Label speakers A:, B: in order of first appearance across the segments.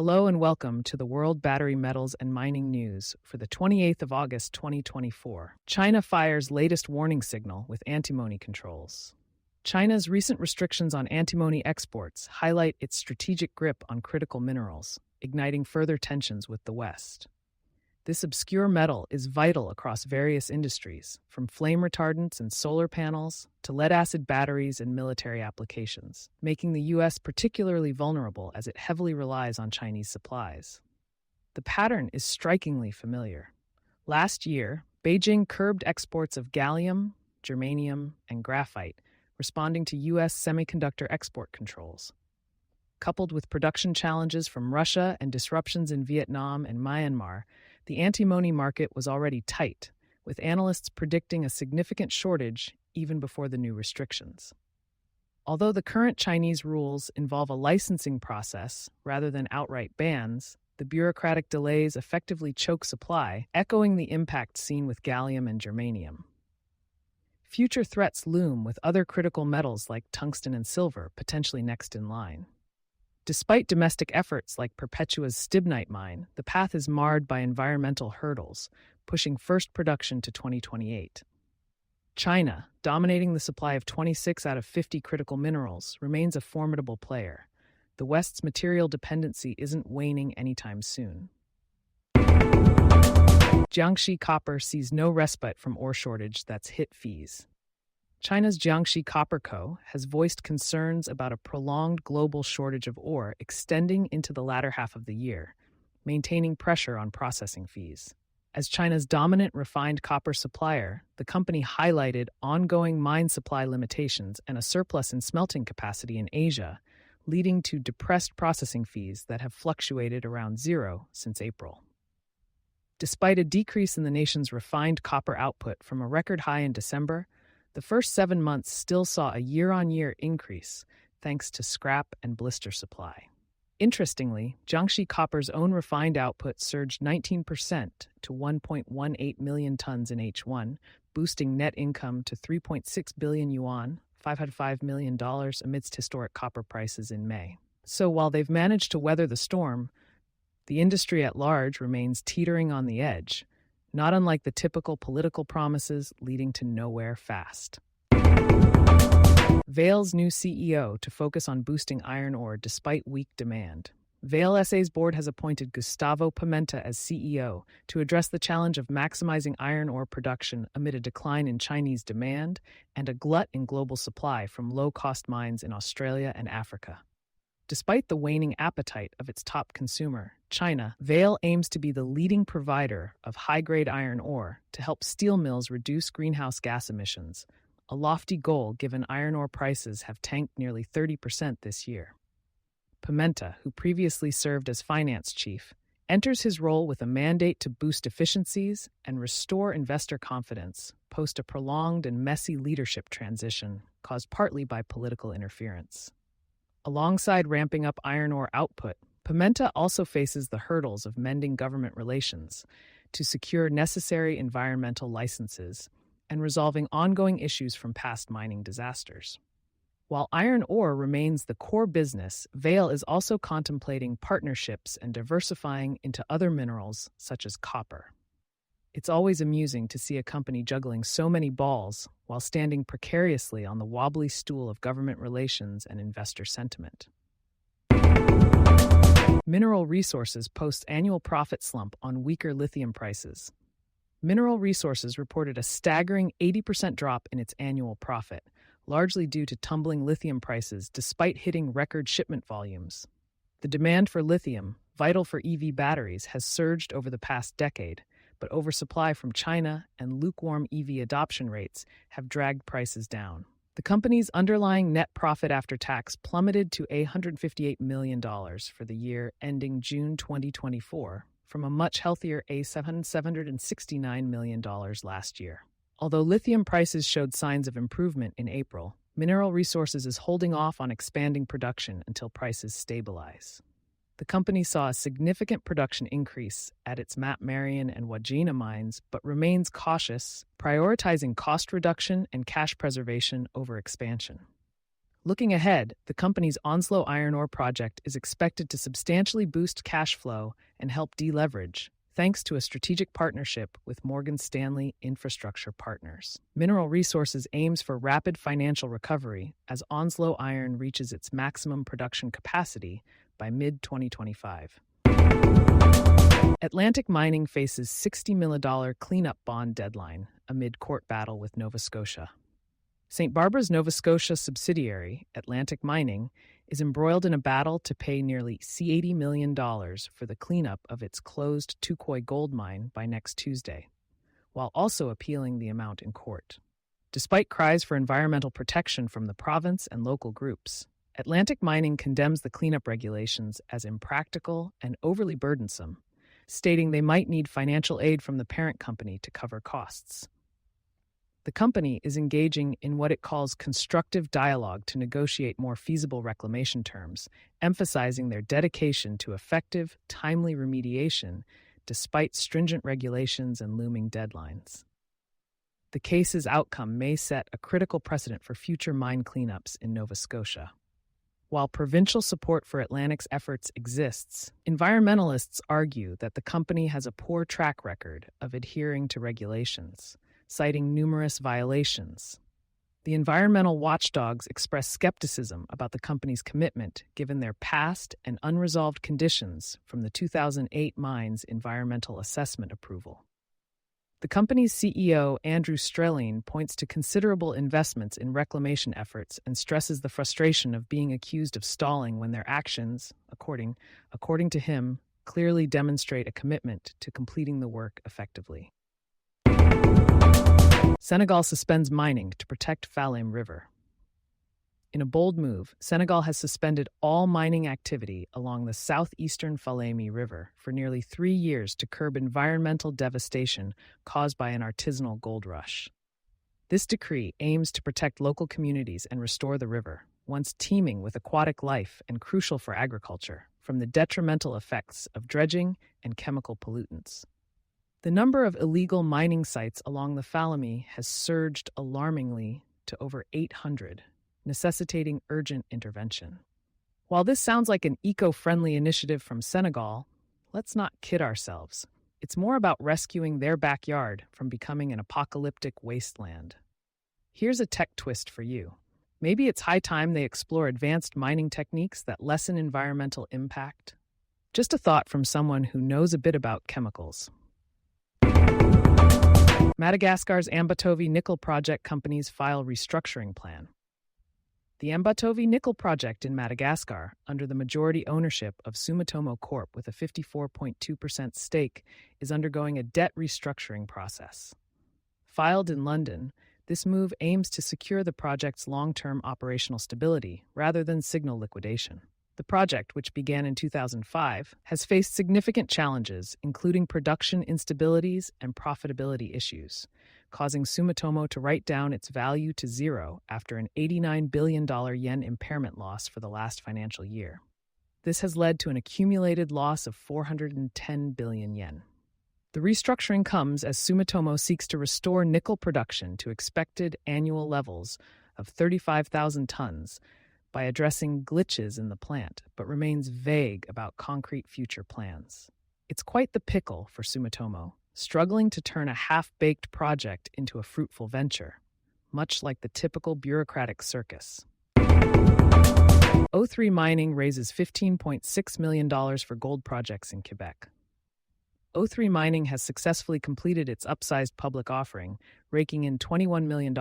A: Hello and welcome to the World Battery Metals and Mining News for the 28th of August 2024. China fires latest warning signal with antimony controls. China's recent restrictions on antimony exports highlight its strategic grip on critical minerals, igniting further tensions with the West. This obscure metal is vital across various industries, from flame retardants and solar panels to lead-acid batteries and military applications, making the U.S. particularly vulnerable as it heavily relies on Chinese supplies. The pattern is strikingly familiar. Last year, Beijing curbed exports of gallium, germanium, and graphite, responding to U.S. semiconductor export controls. Coupled with production challenges from Russia and disruptions in Vietnam and Myanmar, the antimony market was already tight, with analysts predicting a significant shortage even before the new restrictions. Although the current Chinese rules involve a licensing process rather than outright bans, the bureaucratic delays effectively choke supply, echoing the impact seen with gallium and germanium. Future threats loom with other critical metals like tungsten and silver potentially next in line. Despite domestic efforts like Perpetua's stibnite mine, the path is marred by environmental hurdles, pushing first production to 2028. China, dominating the supply of 26 out of 50 critical minerals, remains a formidable player. The West's material dependency isn't waning anytime soon. Jiangxi Copper sees no respite from ore shortage that's hit fees. China's Jiangxi Copper Co. has voiced concerns about a prolonged global shortage of ore extending into the latter half of the year, maintaining pressure on processing fees. As China's dominant refined copper supplier, the company highlighted ongoing mine supply limitations and a surplus in smelting capacity in Asia, leading to depressed processing fees that have fluctuated around zero since April. Despite a decrease in the nation's refined copper output from a record high in December, the first 7 months still saw a year-on-year increase thanks to scrap and blister supply. Interestingly, Jiangxi Copper's own refined output surged 19% to 1.18 million tons in H1, boosting net income to 3.6 billion yuan, $505 million amidst historic copper prices in May. So while they've managed to weather the storm, the industry at large remains teetering on the edge, not unlike the typical political promises leading to nowhere fast. Vale's new CEO to focus on boosting iron ore despite weak demand. Vale SA's board has appointed Gustavo Pimenta as CEO to address the challenge of maximizing iron ore production amid a decline in Chinese demand and a glut in global supply from low-cost mines in Australia and Africa. Despite the waning appetite of its top consumer, China, Vale aims to be the leading provider of high-grade iron ore to help steel mills reduce greenhouse gas emissions, a lofty goal given iron ore prices have tanked nearly 30% this year. Pimenta, who previously served as finance chief, enters his role with a mandate to boost efficiencies and restore investor confidence post a prolonged and messy leadership transition caused partly by political interference. Alongside ramping up iron ore output, Pimenta also faces the hurdles of mending government relations to secure necessary environmental licenses and resolving ongoing issues from past mining disasters. While iron ore remains the core business, Vale is also contemplating partnerships and diversifying into other minerals such as copper. It's always amusing to see a company juggling so many balls while standing precariously on the wobbly stool of government relations and investor sentiment. Mineral Resources posts annual profit slump on weaker lithium prices. Mineral Resources reported a staggering 80% drop in its annual profit, largely due to tumbling lithium prices despite hitting record shipment volumes. The demand for lithium, vital for EV batteries, has surged over the past decade, but oversupply from China and lukewarm EV adoption rates have dragged prices down. The company's underlying net profit after tax plummeted to $858 million for the year ending June 2024, from a much healthier $769 million last year. Although lithium prices showed signs of improvement in April, Mineral Resources is holding off on expanding production until prices stabilize. The company saw a significant production increase at its Mount Marion and Wodgina mines, but remains cautious, prioritizing cost reduction and cash preservation over expansion. Looking ahead, the company's Onslow iron ore project is expected to substantially boost cash flow and help deleverage, thanks to a strategic partnership with Morgan Stanley Infrastructure Partners. Mineral Resources aims for rapid financial recovery as Onslow iron reaches its maximum production capacity by mid-2025. Atlantic Mining faces $60 million cleanup bond deadline amid court battle with Nova Scotia. St. Barbara's Nova Scotia subsidiary, Atlantic Mining, is embroiled in a battle to pay nearly $80 million for the cleanup of its closed Touquoy gold mine by next Tuesday, while also appealing the amount in court. Despite cries for environmental protection from the province and local groups, Atlantic Mining condemns the cleanup regulations as impractical and overly burdensome, stating they might need financial aid from the parent company to cover costs. The company is engaging in what it calls constructive dialogue to negotiate more feasible reclamation terms, emphasizing their dedication to effective, timely remediation despite stringent regulations and looming deadlines. The case's outcome may set a critical precedent for future mine cleanups in Nova Scotia. While provincial support for Atlantic's efforts exists, environmentalists argue that the company has a poor track record of adhering to regulations, citing numerous violations. The environmental watchdogs express skepticism about the company's commitment given their past and unresolved conditions from the 2008 mine's environmental assessment approval. The company's CEO, Andrew Strelin, points to considerable investments in reclamation efforts and stresses the frustration of being accused of stalling when their actions, according to him, clearly demonstrate a commitment to completing the work effectively. Senegal suspends mining to protect Faleme River. In a bold move, Senegal has suspended all mining activity along the southeastern Faleme River for nearly 3 years to curb environmental devastation caused by an artisanal gold rush. This decree aims to protect local communities and restore the river, once teeming with aquatic life and crucial for agriculture, from the detrimental effects of dredging and chemical pollutants. The number of illegal mining sites along the Faleme has surged alarmingly to over 800, necessitating urgent intervention. While this sounds like an eco-friendly initiative from Senegal, let's not kid ourselves. It's more about rescuing their backyard from becoming an apocalyptic wasteland. Here's a tech twist for you. Maybe it's high time they explore advanced mining techniques that lessen environmental impact. Just a thought from someone who knows a bit about chemicals. Madagascar's Ambatovy nickel project companies file restructuring plan. The Ambatovy nickel project in Madagascar, under the majority ownership of Sumitomo Corp with a 54.2% stake, is undergoing a debt restructuring process. Filed in London, this move aims to secure the project's long-term operational stability rather than signal liquidation. The project, which began in 2005, has faced significant challenges, including production instabilities and profitability issues, causing Sumitomo to write down its value to zero after an $89 billion yen impairment loss for the last financial year. This has led to an accumulated loss of 410 billion yen. The restructuring comes as Sumitomo seeks to restore nickel production to expected annual levels of 35,000 tons by addressing glitches in the plant, but remains vague about concrete future plans. It's quite the pickle for Sumitomo, struggling to turn a half-baked project into a fruitful venture, much like the typical bureaucratic circus. O3 Mining raises $15.6 million for gold projects in Quebec. O3 Mining has successfully completed its upsized public offering, raking in $21 million,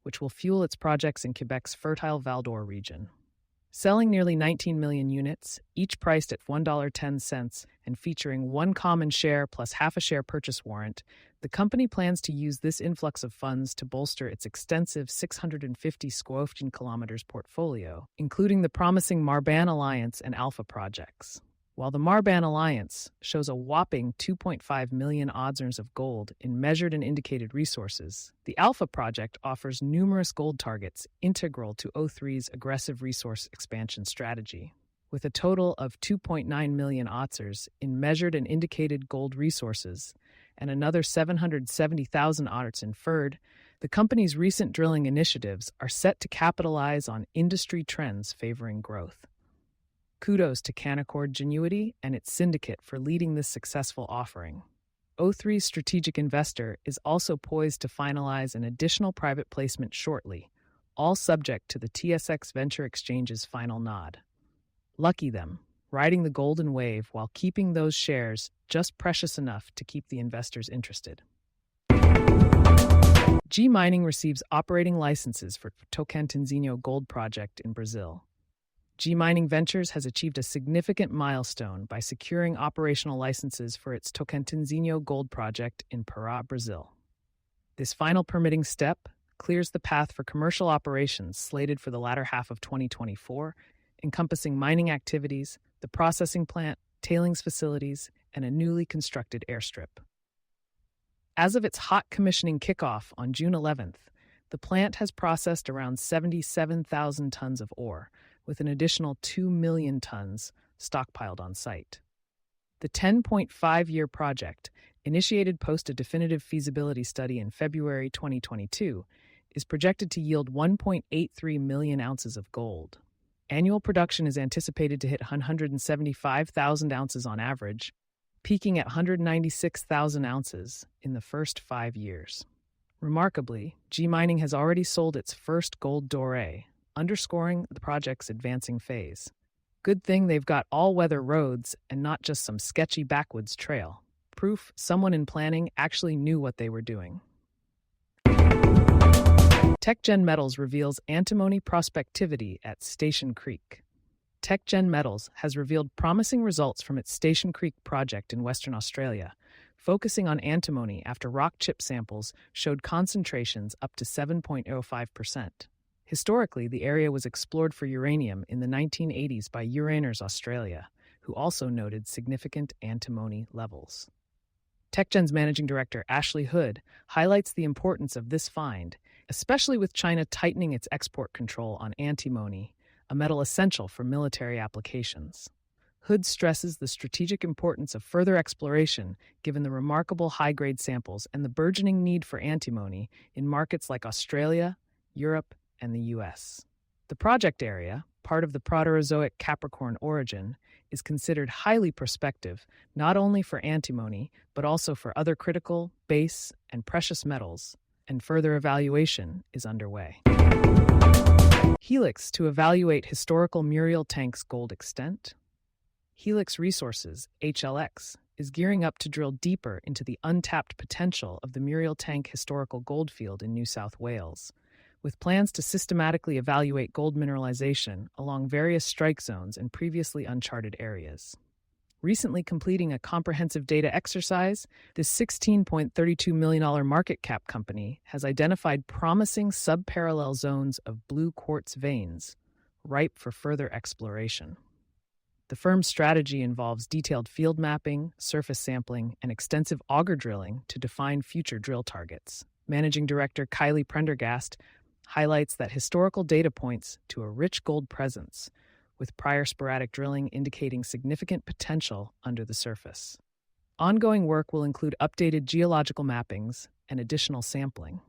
A: which will fuel its projects in Quebec's fertile Val d'Or region. Selling nearly 19 million units, each priced at $1.10 and featuring one common share plus half a share purchase warrant, the company plans to use this influx of funds to bolster its extensive 650 square kilometers portfolio, including the promising Marban Alliance and Alpha projects. While the Marban Alliance shows a whopping 2.5 million ounces of gold in measured and indicated resources, the Alpha project offers numerous gold targets integral to O3's aggressive resource expansion strategy. With a total of 2.9 million ounces in measured and indicated gold resources and another 770,000 ounces inferred, The company's recent drilling initiatives are set to capitalize on industry trends favoring growth. Kudos to Canaccord Genuity and its syndicate for leading this successful offering. O3's strategic investor is also poised to finalize an additional private placement shortly, all subject to the TSX Venture Exchange's final nod. Lucky them, riding the golden wave while keeping those shares just precious enough to keep the investors interested. G Mining receives operating licenses for Tocantinzinho gold project in Brazil. G Mining Ventures has achieved a significant milestone by securing operational licenses for its Tocantinzinho gold project in Pará, Brazil. This final permitting step clears the path for commercial operations slated for the latter half of 2024, encompassing mining activities, the processing plant, tailings facilities, and a newly constructed airstrip. As of its hot commissioning kickoff on June 11th, the plant has processed around 77,000 tons of ore, with an additional 2 million tons stockpiled on site. The 10.5-year project, initiated post a definitive feasibility study in February 2022, is projected to yield 1.83 million ounces of gold. Annual production is anticipated to hit 175,000 ounces on average, peaking at 196,000 ounces in the first 5 years. Remarkably, G Mining has already sold its first gold doré, underscoring the project's advancing phase. Good thing they've got all-weather roads and not just some sketchy backwoods trail. Proof someone in planning actually knew what they were doing. TechGen Metals reveals antimony prospectivity at Station Creek. TechGen Metals has revealed promising results from its Station Creek project in Western Australia, focusing on antimony after rock chip samples showed concentrations up to 7.05%. Historically, the area was explored for uranium in the 1980s by Uraners Australia, who also noted significant antimony levels. TechGen's managing director Ashley Hood highlights the importance of this find, especially with China tightening its export control on antimony, a metal essential for military applications. Hood stresses the strategic importance of further exploration given the remarkable high-grade samples and the burgeoning need for antimony in markets like Australia, Europe, and the U.S. The project area, part of the Proterozoic Capricorn origin, is considered highly prospective not only for antimony but also for other critical, base, and precious metals, and further evaluation is underway. Helix to evaluate historical Muriel Tank's gold extent. Helix Resources, HLX, is gearing up to drill deeper into the untapped potential of the Muriel Tank historical gold field in New South Wales, with plans to systematically evaluate gold mineralization along various strike zones in previously uncharted areas. Recently completing a comprehensive data exercise, this $16.32 million market cap company has identified promising subparallel zones of blue quartz veins, ripe for further exploration. The firm's strategy involves detailed field mapping, surface sampling, and extensive auger drilling to define future drill targets. Managing Director Kylie Prendergast highlights that historical data points to a rich gold presence, with prior sporadic drilling indicating significant potential under the surface. Ongoing work will include updated geological mappings and additional sampling.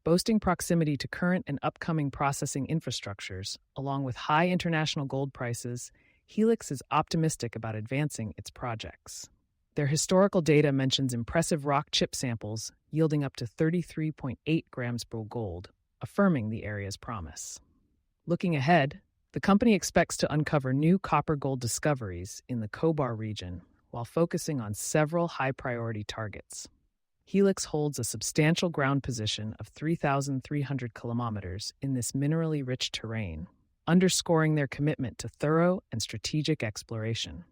A: Boasting proximity to current and upcoming processing infrastructures, along with high international gold prices, Helix is optimistic about advancing its projects. Their historical data mentions impressive rock chip samples yielding up to 33.8 grams per gold, affirming the area's promise. Looking ahead, the company expects to uncover new copper-gold discoveries in the Cobar region while focusing on several high-priority targets. Helix holds a substantial ground position of 3,300 kilometers in this minerally rich terrain, underscoring their commitment to thorough and strategic exploration.